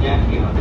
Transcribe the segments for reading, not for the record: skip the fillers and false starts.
やすいので、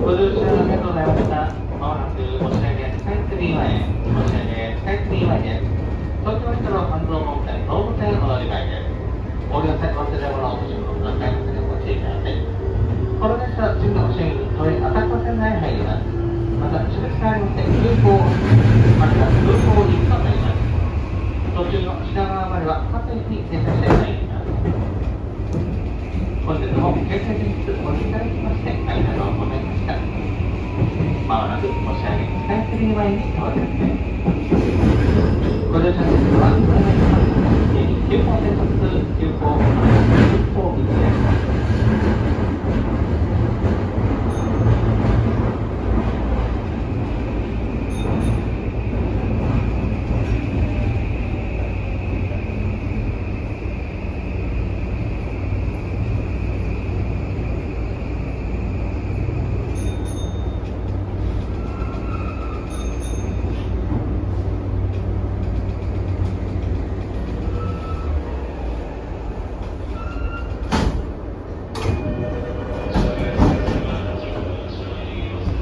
ご乗車ありがとうございました。まもなく押上スカイツリー前へ、押上スカイツリー前です。東京メトロ半蔵門線東武線お乗り換えです。お降りの際、忘れ物、お持ち物、何回もご注意ください。この電車は次の押上に都営浅草線内に入ります。また、種別変わりまして、急行、または空港行きとなります。途中の品川までは各駅に停車してまいります。本日も京成電鉄お乗りいただきましてありがとうございました。まもなく押上スカイツリー前に到着です。ご乗車の席はご覧のように9号線特急急行空港行きです。